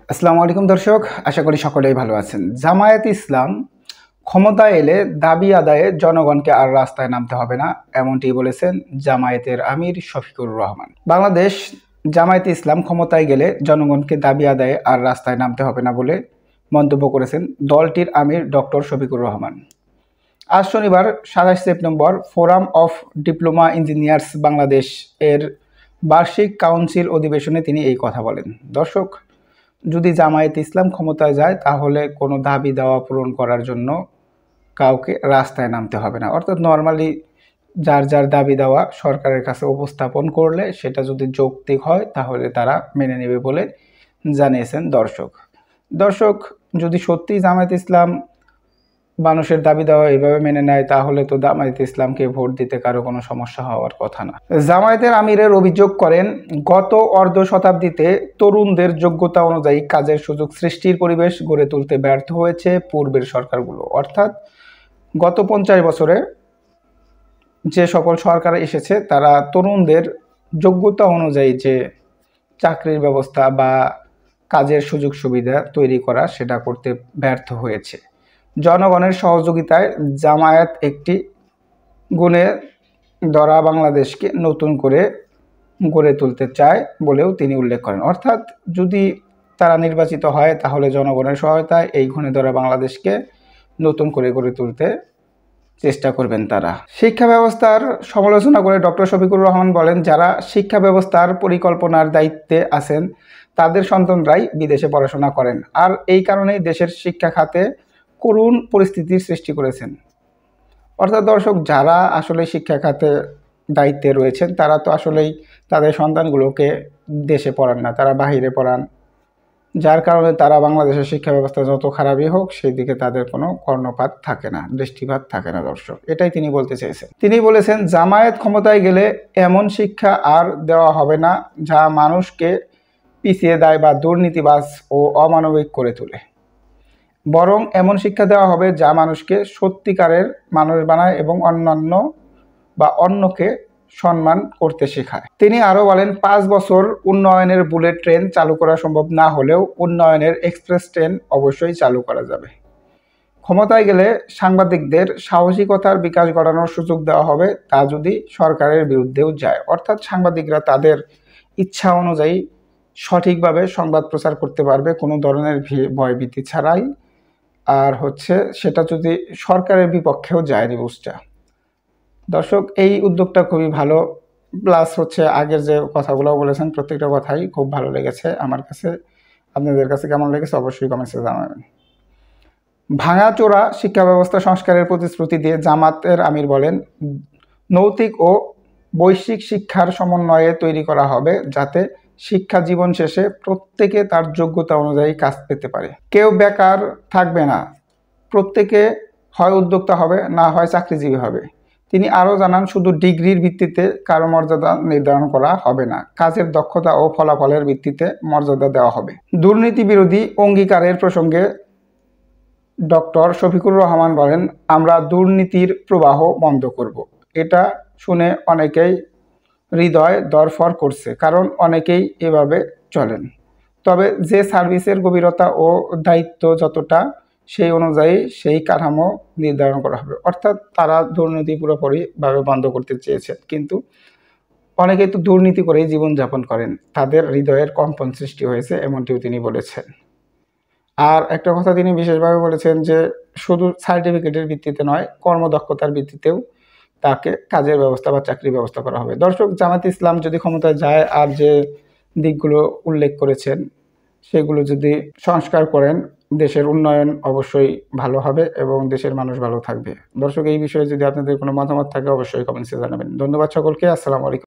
আসসালামু আলাইকুম দর্শক, আশা করি সকলেই ভালো আছেন। জামায়াত ইসলাম ক্ষমতায় এলে দাবি আদায়ে জনগণকে আর রাস্তায় নামতে হবে না, এমনটি বলেছেন জামায়াতের আমির শফিকুর রহমান। বাংলাদেশ জামায়াত ইসলাম ক্ষমতায় গেলে জনগণকে দাবি আদায়ে আর রাস্তায় নামতে হবে না বলে মন্তব্য করেছেন দলটির আমির ডক্টর শফিকুর রহমান। আজ শনিবার ২৭ September forum of diploma engineers Bangladesh এর বার্ষিক কাউন্সিল অধিবেশনে তিনি এই কথা বলেন। দর্শক, যদি জামায়াত ইসলাম ক্ষমতায় যায় তাহলে কোনো দাবি দাওয়া পূরণ করার জন্য কাউকে রাস্তায় নামতে হবে না। অর্থাৎ নর্মালি যার যার দাবি দাওয়া সরকারের কাছে উপস্থাপন করলে সেটা যদি যৌক্তিক হয় তাহলে তারা মেনে নেবে বলে জানিয়েছেন দর্শক, যদি সত্যি জামায়াত ইসলাম মানুষের দাবি দেওয়া এইভাবে মেনে নেয় তাহলে তো জামায়াত ইসলামকে ভোট দিতে কারো কোনো সমস্যা হওয়ার কথা না। জামায়াতের আমিরের অভিযোগ করেন, গত অর্ধ শতাব্দীতে তরুণদের যোগ্যতা অনুযায়ী কাজের সুযোগ সৃষ্টির পরিবেশ গড়ে তুলতে ব্যর্থ হয়েছে পূর্বের সরকারগুলো। অর্থাৎ গত 50 বছরে যে সকল সরকার এসেছে তারা তরুণদের যোগ্যতা অনুযায়ী যে চাকরির ব্যবস্থা বা কাজের সুযোগ সুবিধা তৈরি করা সেটা করতে ব্যর্থ হয়েছে। জনগণের সহযোগিতায় জামায়াত একটি গুণে ধরা বাংলাদেশকে নতুন করে গড়ে তুলতে চায় বলেও তিনি উল্লেখ করেন। অর্থাৎ যদি তারা নির্বাচিত হয় তাহলে জনগণের সহায়তায় এই গুণে ধরা বাংলাদেশকে নতুন করে গড়ে তুলতে চেষ্টা করবেন তারা। শিক্ষা ব্যবস্থার সমালোচনা করে ডক্টর শফিকুর রহমান বলেন, যারা শিক্ষা ব্যবস্থার পরিকল্পনার দায়িত্বে আছেন তাদের সন্তানরাই বিদেশে পড়াশোনা করেন, আর এই কারণেই দেশের শিক্ষা খাতে করুণ পরিস্থিতির সৃষ্টি করেছেন। অর্থাৎ দর্শক, যারা আসলে শিক্ষা খাতে দায়িত্বে রয়েছেন তারা তো আসলেই তাদের সন্তানগুলোকে দেশে পড়ান না, তারা বাহিরে পড়ান, যার কারণে তারা বাংলাদেশের শিক্ষা ব্যবস্থা যত খারাপই হোক সেই দিকে তাদের কোনো কর্ণপাত থাকে না, দৃষ্টিপাত থাকে না। দর্শক, এটাই তিনি বলতে চেয়েছেন। তিনি বলেছেন, জামায়াত ক্ষমতায় গেলে এমন শিক্ষা আর দেওয়া হবে না যা মানুষকে পিছিয়ে দেয় বা দুর্নীতিবাজ ও অমানবিক করে তোলে, বরং এমন শিক্ষা দেওয়া হবে যা মানুষকে সত্যিকারের মানুষ বানায় এবং অন্যকে সম্মান করতে শেখায়। তিনি আরও বলেন, 5 বছর উন্নয়নের বুলেট ট্রেন চালু করা সম্ভব না হলেও উন্নয়নের এক্সপ্রেস ট্রেন অবশ্যই চালু করা যাবে। ক্ষমতায় গেলে সাংবাদিকদের সাহসিকতার বিকাশ ঘটানোর সুযোগ দেওয়া হবে, তা যদি সরকারের বিরুদ্ধেও যায়। অর্থাৎ সাংবাদিকরা তাদের ইচ্ছা অনুযায়ী সঠিকভাবে সংবাদ প্রচার করতে পারবে কোনো ধরনের ভয়ভীতি ছাড়াই। আর সেটা যদি সরকারের বিপক্ষেও যায় নিউজটা। দর্শক, এই উদ্যোগটা খুবই ভালো, প্লাস আগের যে কথাগুলো বলেছেন প্রত্যেকটা কথাই খুব ভালো লেগেছে আমার কাছে। আপনাদের কাছে কেমন লেগেছে অবশ্যই কমেন্টসে জানাবেন। ভাঙাচোরা শিক্ষা ব্যবস্থা সংস্কারের প্রতিশ্রুতি দিয়ে জামাতের আমির বলেন, নৈতিক ও বৈশ্বিক শিক্ষার সমন্বয়ে তৈরি করা হবে যাতে শিক্ষা জীবন শেষে প্রত্যেকে তার যোগ্যতা অনুযায়ী কাজ পেতে পারে। কেউ বেকার থাকবে না, প্রত্যেকে হয় উদ্যোক্তা হবে না হয় চাকরিজীবী হবে। তিনি আরও জানান, শুধু ডিগ্রির ভিত্তিতে কারো মর্যাদা নির্ধারণ করা হবে না, কাজের দক্ষতা ও ফলাফলের ভিত্তিতে মর্যাদা দেওয়া হবে। দুর্নীতি বিরোধী অঙ্গীকারের প্রসঙ্গে ডক্টর শফিকুর রহমান বলেন, আমরা দুর্নীতির প্রবাহ বন্ধ করব। এটা শুনে অনেকেই হৃদয় দরফর করছে, কারণ অনেকেই এভাবে চলেন। তবে যে সার্ভিসের গভীরতা ও দায়িত্ব যতটা সেই অনুযায়ী সেই কাঠামো নির্ধারণ করা হবে। অর্থাৎ তারা দুর্নীতি পুরোপুরিভাবে বন্ধ করতে চেয়েছেন, কিন্তু অনেকেই তো দুর্নীতি করেই জীবনযাপন করেন, তাদের হৃদয়ের কম্পন সৃষ্টি হয়েছে, এমনটিও তিনি বলেছেন। আর একটা কথা তিনি বিশেষভাবে বলেছেন যে শুধু সার্টিফিকেটের ভিত্তিতে নয়, কর্মদক্ষতার ভিত্তিতেও তাকে কাজের ব্যবস্থা বা চাকরির ব্যবস্থা করা হবে। দর্শক, জামায়াত ইসলাম যদি ক্ষমতায় যায় আর যে দিকগুলো উল্লেখ করেছেন সেগুলো যদি সংস্কার করেন, দেশের উন্নয়ন অবশ্যই ভালো হবে এবং দেশের মানুষ ভালো থাকবে। দর্শক, এই বিষয়ে যদি আপনাদের কোনো মতামত থাকে অবশ্যই কমেন্টসে জানাবেন। ধন্যবাদ সকলকে। আসসালামু আলাইকুম।